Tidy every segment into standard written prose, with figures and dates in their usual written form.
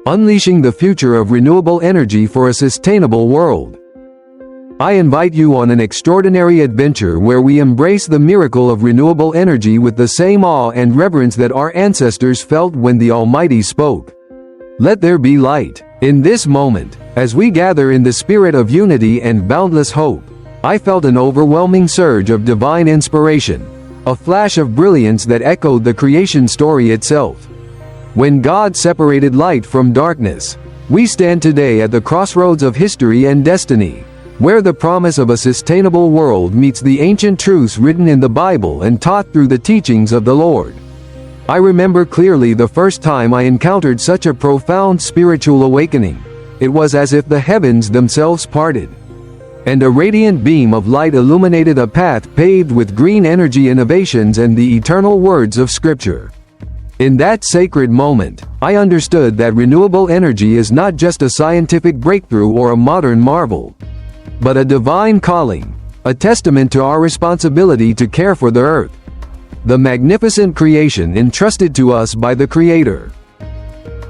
unleashing the future of renewable energy for a sustainable world. I invite you on an extraordinary adventure where we embrace the miracle of renewable energy with the same awe and reverence that our ancestors felt when the Almighty spoke. Let there be light. In this moment, as we gather in the spirit of unity and boundless hope, I felt an overwhelming surge of divine inspiration, a flash of brilliance that echoed the creation story itself. When God separated light from darkness, we stand today at the crossroads of history and destiny, where the promise of a sustainable world meets the ancient truths written in the Bible and taught through the teachings of the Lord. I remember clearly the first time I encountered such a profound spiritual awakening. It was as if the heavens themselves parted, and a radiant beam of light illuminated a path paved with green energy innovations and the eternal words of Scripture. In that sacred moment, I understood that renewable energy is not just a scientific breakthrough or a modern marvel, but a divine calling, a testament to our responsibility to care for the earth, the magnificent creation entrusted to us by the Creator.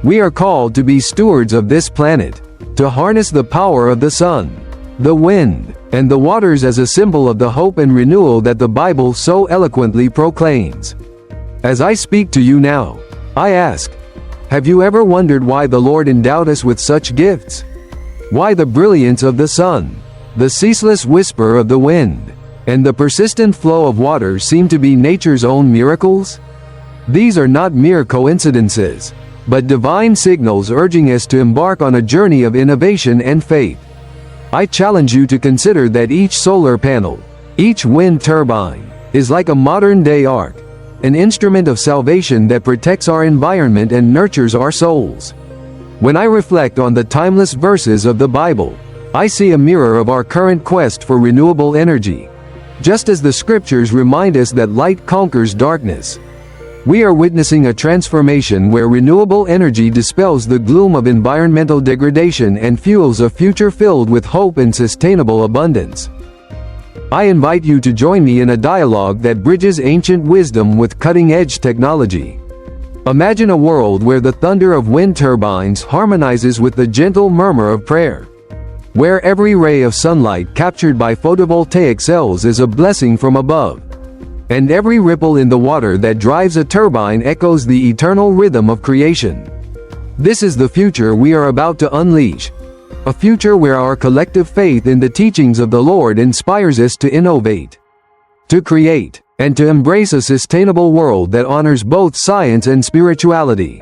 We are called to be stewards of this planet, to harness the power of the sun, the wind, and the waters as a symbol of the hope and renewal that the Bible so eloquently proclaims. As I speak to you now, I ask, have you ever wondered why the Lord endowed us with such gifts? Why the brilliance of the sun, the ceaseless whisper of the wind, and the persistent flow of water seem to be nature's own miracles? These are not mere coincidences, but divine signals urging us to embark on a journey of innovation and faith. I challenge you to consider that each solar panel, each wind turbine, is like a modern-day ark, an instrument of salvation that protects our environment and nurtures our souls. When I reflect on the timeless verses of the Bible, I see a mirror of our current quest for renewable energy. Just as the Scriptures remind us that light conquers darkness, we are witnessing a transformation where renewable energy dispels the gloom of environmental degradation and fuels a future filled with hope and sustainable abundance. I invite you to join me in a dialogue that bridges ancient wisdom with cutting-edge technology. Imagine a world where the thunder of wind turbines harmonizes with the gentle murmur of prayer, where every ray of sunlight captured by photovoltaic cells is a blessing from above, and every ripple in the water that drives a turbine echoes the eternal rhythm of creation. This is the future we are about to unleash, a future where our collective faith in the teachings of the Lord inspires us to innovate, to create, and to embrace a sustainable world that honors both science and spirituality.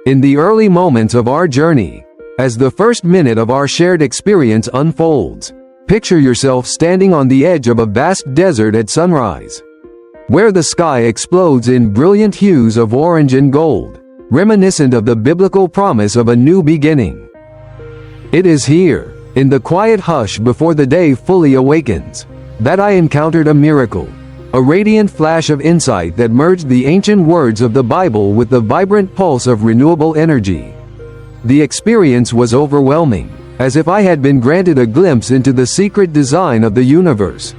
In the early moments of our journey, as the first minute of our shared experience unfolds, picture yourself standing on the edge of a vast desert at sunrise, where the sky explodes in brilliant hues of orange and gold, reminiscent of the biblical promise of a new beginning. It is here, in the quiet hush before the day fully awakens, that I encountered a miracle, a radiant flash of insight that merged the ancient words of the Bible with the vibrant pulse of renewable energy. The experience was overwhelming, as if I had been granted a glimpse into the secret design of the universe,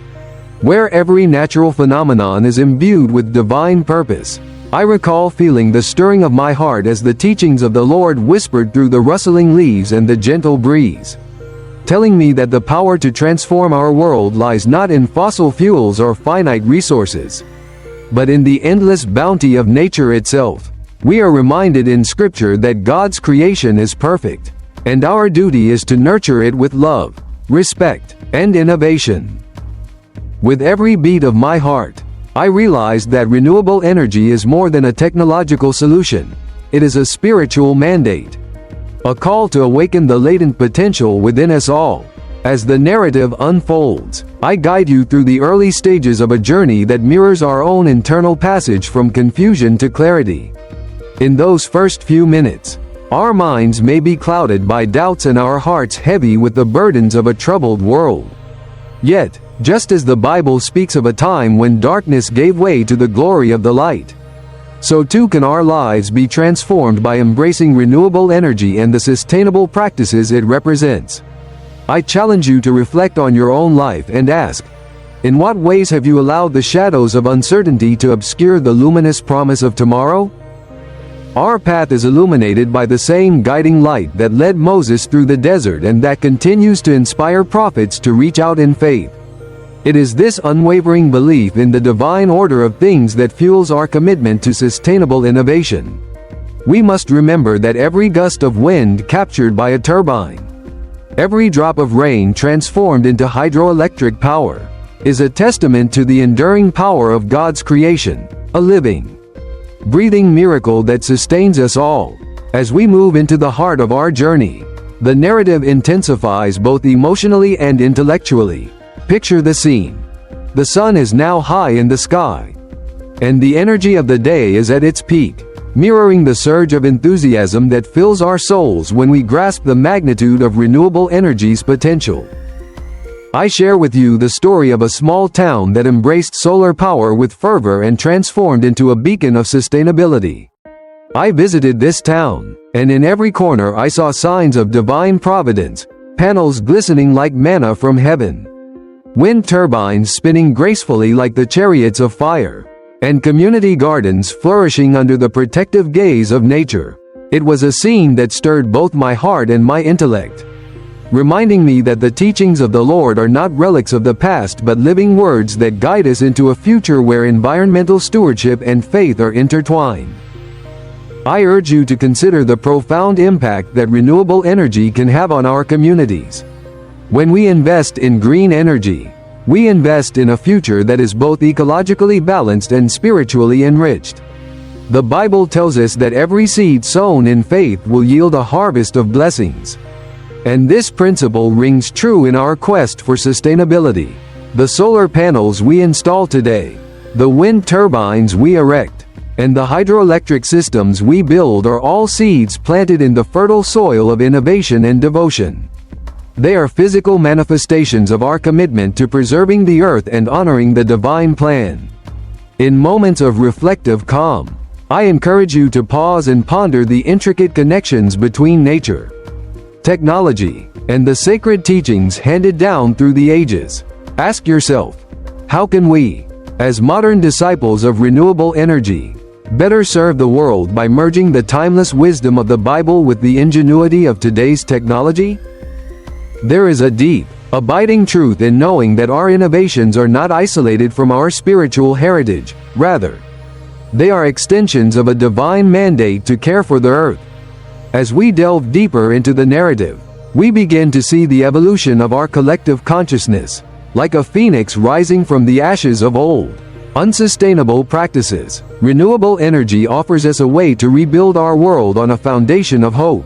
where every natural phenomenon is imbued with divine purpose. I recall feeling the stirring of my heart as the teachings of the Lord whispered through the rustling leaves and the gentle breeze, telling me that the power to transform our world lies not in fossil fuels or finite resources, but in the endless bounty of nature itself. We are reminded in Scripture that God's creation is perfect, and our duty is to nurture it with love, respect, and innovation. With every beat of my heart, I realized that renewable energy is more than a technological solution. It is a spiritual mandate, a call to awaken the latent potential within us all. As the narrative unfolds, I guide you through the early stages of a journey that mirrors our own internal passage from confusion to clarity. In those first few minutes, our minds may be clouded by doubts and our hearts heavy with the burdens of a troubled world. Yet, just as the Bible speaks of a time when darkness gave way to the glory of the light, so too can our lives be transformed by embracing renewable energy and the sustainable practices it represents. I challenge you to reflect on your own life and ask, in what ways have you allowed the shadows of uncertainty to obscure the luminous promise of tomorrow? Our path is illuminated by the same guiding light that led Moses through the desert and that continues to inspire prophets to reach out in faith. It is this unwavering belief in the divine order of things that fuels our commitment to sustainable innovation. We must remember that every gust of wind captured by a turbine, every drop of rain transformed into hydroelectric power, is a testament to the enduring power of God's creation, a living, breathing miracle that sustains us all. As we move into the heart of our journey, the narrative intensifies both emotionally and intellectually. Picture the scene. The sun is now high in the sky, and the energy of the day is at its peak, mirroring the surge of enthusiasm that fills our souls when we grasp the magnitude of renewable energy's potential. I share with you the story of a small town that embraced solar power with fervor and transformed into a beacon of sustainability. I visited this town, and in every corner I saw signs of divine providence, panels glistening like manna from heaven, wind turbines spinning gracefully like the chariots of fire, and community gardens flourishing under the protective gaze of nature. It was a scene that stirred both my heart and my intellect, reminding me that the teachings of the Lord are not relics of the past but living words that guide us into a future where environmental stewardship and faith are intertwined. I urge you to consider the profound impact that renewable energy can have on our communities. When we invest in green energy, we invest in a future that is both ecologically balanced and spiritually enriched. The Bible tells us that every seed sown in faith will yield a harvest of blessings. And this principle rings true in our quest for sustainability. The solar panels we install today, the wind turbines we erect, and the hydroelectric systems we build are all seeds planted in the fertile soil of innovation and devotion. They are physical manifestations of our commitment to preserving the earth and honoring the divine plan. In moments of reflective calm, I encourage you to pause and ponder the intricate connections between nature, technology, and the sacred teachings handed down through the ages. Ask yourself, how can we, as modern disciples of renewable energy, better serve the world by merging the timeless wisdom of the Bible with the ingenuity of today's technology? There is a deep, abiding truth in knowing that our innovations are not isolated from our spiritual heritage. Rather, they are extensions of a divine mandate to care for the earth. As we delve deeper into the narrative, we begin to see the evolution of our collective consciousness, like a phoenix rising from the ashes of old, unsustainable practices. Renewable energy offers us a way to rebuild our world on a foundation of hope,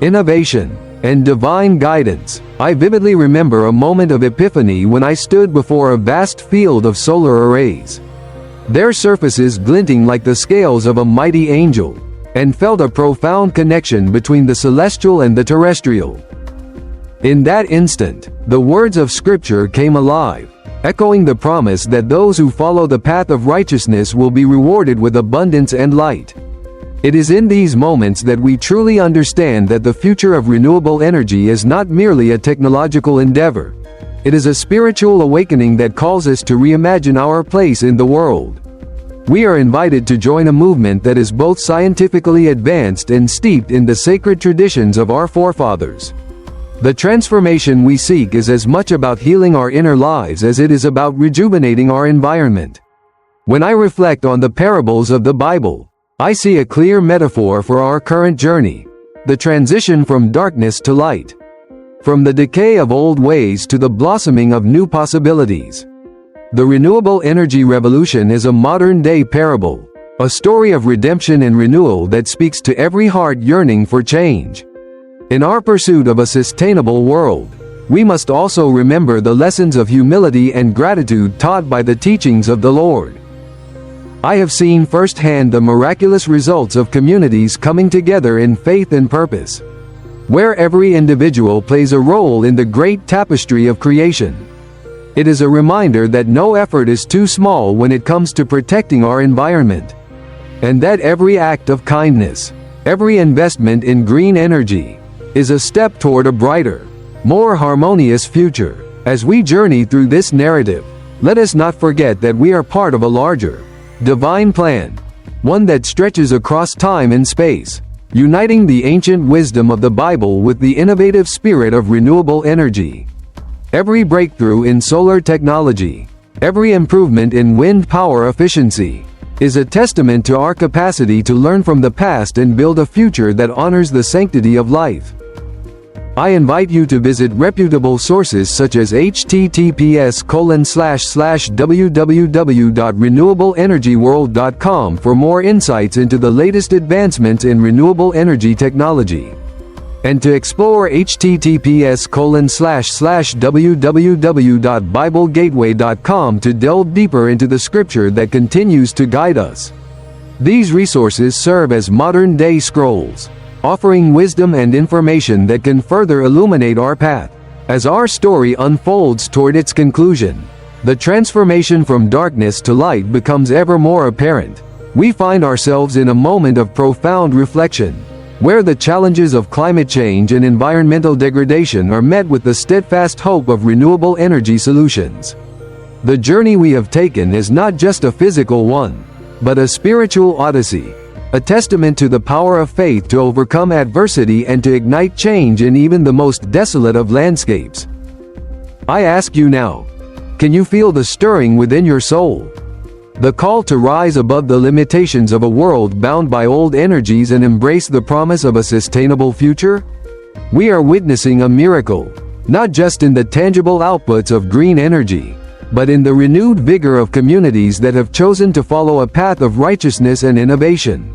innovation, and divine guidance. I vividly remember a moment of epiphany when I stood before a vast field of solar arrays, their surfaces glinting like the scales of a mighty angel, and felt a profound connection between the celestial and the terrestrial. In that instant, the words of Scripture came alive, echoing the promise that those who follow the path of righteousness will be rewarded with abundance and light. It is in these moments that we truly understand that the future of renewable energy is not merely a technological endeavor. It is a spiritual awakening that calls us to reimagine our place in the world. We are invited to join a movement that is both scientifically advanced and steeped in the sacred traditions of our forefathers. The transformation we seek is as much about healing our inner lives as it is about rejuvenating our environment. When I reflect on the parables of the Bible, I see a clear metaphor for our current journey, the transition from darkness to light, from the decay of old ways to the blossoming of new possibilities. The renewable energy revolution is a modern-day parable, a story of redemption and renewal that speaks to every heart yearning for change. In our pursuit of a sustainable world, we must also remember the lessons of humility and gratitude taught by the teachings of the Lord. I have seen firsthand the miraculous results of communities coming together in faith and purpose, where every individual plays a role in the great tapestry of creation. It is a reminder that no effort is too small when it comes to protecting our environment, and that every act of kindness, every investment in green energy, is a step toward a brighter, more harmonious future. As we journey through this narrative, let us not forget that we are part of a larger, divine plan, one that stretches across time and space, uniting the ancient wisdom of the Bible with the innovative spirit of renewable energy. Every breakthrough in solar technology, every improvement in wind power efficiency, is a testament to our capacity to learn from the past and build a future that honors the sanctity of life. I invite you to visit reputable sources such as https://www.renewableenergyworld.com for more insights into the latest advancements in renewable energy technology, and to explore https://www.biblegateway.com to delve deeper into the scripture that continues to guide us. These resources serve as modern-day scrolls, offering wisdom and information that can further illuminate our path. As our story unfolds toward its conclusion, the transformation from darkness to light becomes ever more apparent. We find ourselves in a moment of profound reflection, where the challenges of climate change and environmental degradation are met with the steadfast hope of renewable energy solutions. The journey we have taken is not just a physical one, but a spiritual odyssey, a testament to the power of faith to overcome adversity and to ignite change in even the most desolate of landscapes. I ask you now, can you feel the stirring within your soul? The call to rise above the limitations of a world bound by old energies and embrace the promise of a sustainable future? We are witnessing a miracle, not just in the tangible outputs of green energy, but in the renewed vigor of communities that have chosen to follow a path of righteousness and innovation.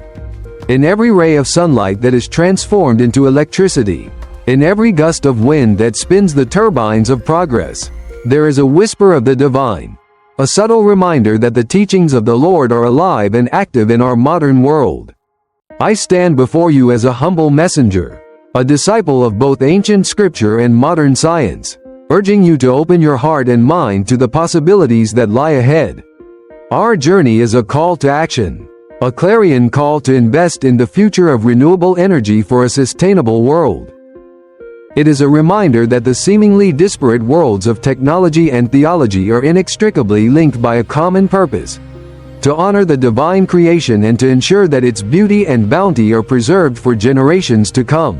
In every ray of sunlight that is transformed into electricity, in every gust of wind that spins the turbines of progress, there is a whisper of the divine, a subtle reminder that the teachings of the Lord are alive and active in our modern world. I stand before you as a humble messenger, a disciple of both ancient scripture and modern science, urging you to open your heart and mind to the possibilities that lie ahead. Our journey is a call to action, a clarion call to invest in the future of renewable energy for a sustainable world. It is a reminder that the seemingly disparate worlds of technology and theology are inextricably linked by a common purpose: to honor the divine creation and to ensure that its beauty and bounty are preserved for generations to come.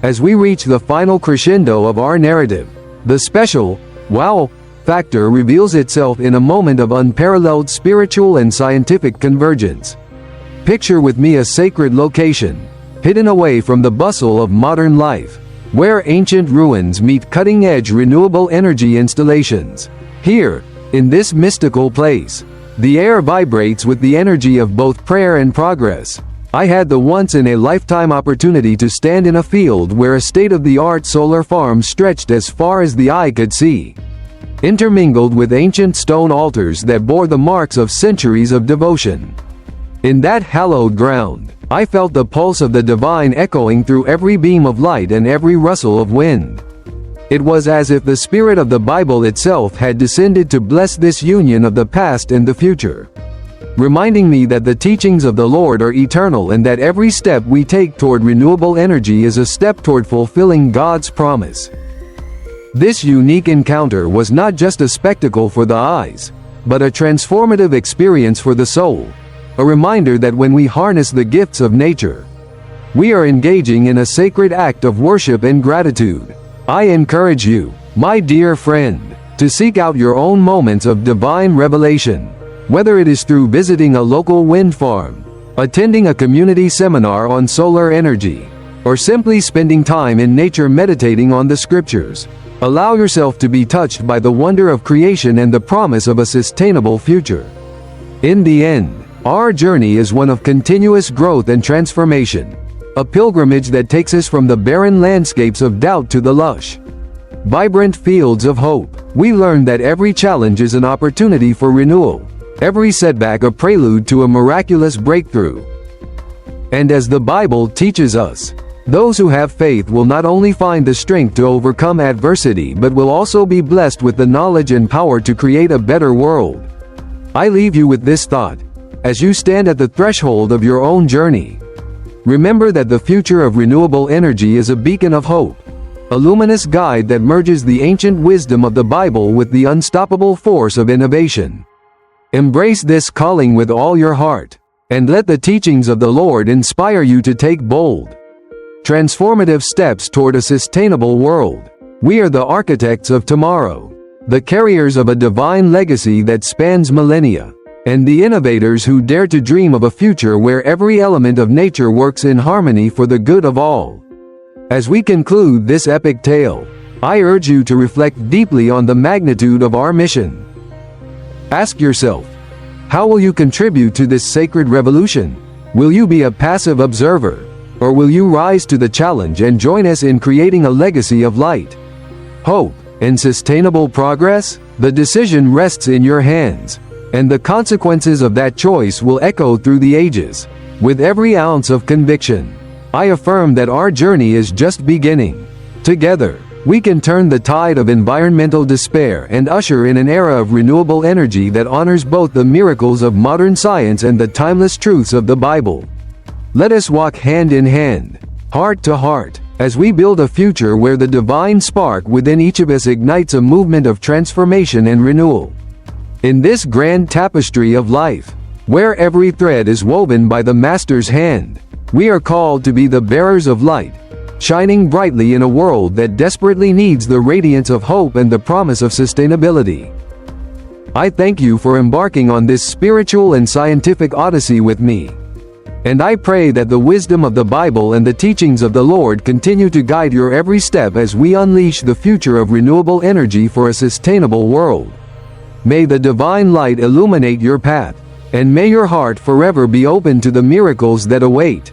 As we reach the final crescendo of our narrative, the special, wow, factor reveals itself in a moment of unparalleled spiritual and scientific convergence. Picture with me a sacred location, hidden away from the bustle of modern life, where ancient ruins meet cutting-edge renewable energy installations. Here, in this mystical place, the air vibrates with the energy of both prayer and progress. I had the once-in-a-lifetime opportunity to stand in a field where a state-of-the-art solar farm stretched as far as the eye could see, intermingled with ancient stone altars that bore the marks of centuries of devotion. In that hallowed ground, I felt the pulse of the divine echoing through every beam of light and every rustle of wind. It was as if the spirit of the Bible itself had descended to bless this union of the past and the future, reminding me that the teachings of the Lord are eternal and that every step we take toward renewable energy is a step toward fulfilling God's promise. This unique encounter was not just a spectacle for the eyes, but a transformative experience for the soul, a reminder that when we harness the gifts of nature, we are engaging in a sacred act of worship and gratitude. I encourage you, my dear friend, to seek out your own moments of divine revelation, whether it is through visiting a local wind farm, attending a community seminar on solar energy, or simply spending time in nature meditating on the scriptures. Allow yourself to be touched by the wonder of creation and the promise of a sustainable future. In the end, our journey is one of continuous growth and transformation, a pilgrimage that takes us from the barren landscapes of doubt to the lush, vibrant fields of hope. We learn that every challenge is an opportunity for renewal, every setback a prelude to a miraculous breakthrough. And as the Bible teaches us, those who have faith will not only find the strength to overcome adversity but will also be blessed with the knowledge and power to create a better world. I leave you with this thought: as you stand at the threshold of your own journey, remember that the future of renewable energy is a beacon of hope, a luminous guide that merges the ancient wisdom of the Bible with the unstoppable force of innovation. Embrace this calling with all your heart, And let the teachings of the Lord inspire you to take bold, transformative steps toward a sustainable world. We are the architects of tomorrow, the carriers of a divine legacy that spans millennia, and the innovators who dare to dream of a future where every element of nature works in harmony for the good of all. As we conclude this epic tale, I urge you to reflect deeply on the magnitude of our mission. Ask yourself, how will you contribute to this sacred revolution? Will you be a passive observer, or will you rise to the challenge and join us in creating a legacy of light, hope, and sustainable progress? The decision rests in your hands, and the consequences of that choice will echo through the ages. With every ounce of conviction, I affirm that our journey is just beginning. Together, we can turn the tide of environmental despair and usher in an era of renewable energy that honors both the miracles of modern science and the timeless truths of the Bible. Let us walk hand in hand, heart to heart, as we build a future where the divine spark within each of us ignites a movement of transformation and renewal. In this grand tapestry of life, where every thread is woven by the Master's hand, we are called to be the bearers of light, shining brightly in a world that desperately needs the radiance of hope and the promise of sustainability. I thank you for embarking on this spiritual and scientific odyssey with me. And I pray that the wisdom of the Bible and the teachings of the Lord continue to guide your every step as we unleash the future of renewable energy for a sustainable world. May the divine light illuminate your path, and may your heart forever be open to the miracles that await.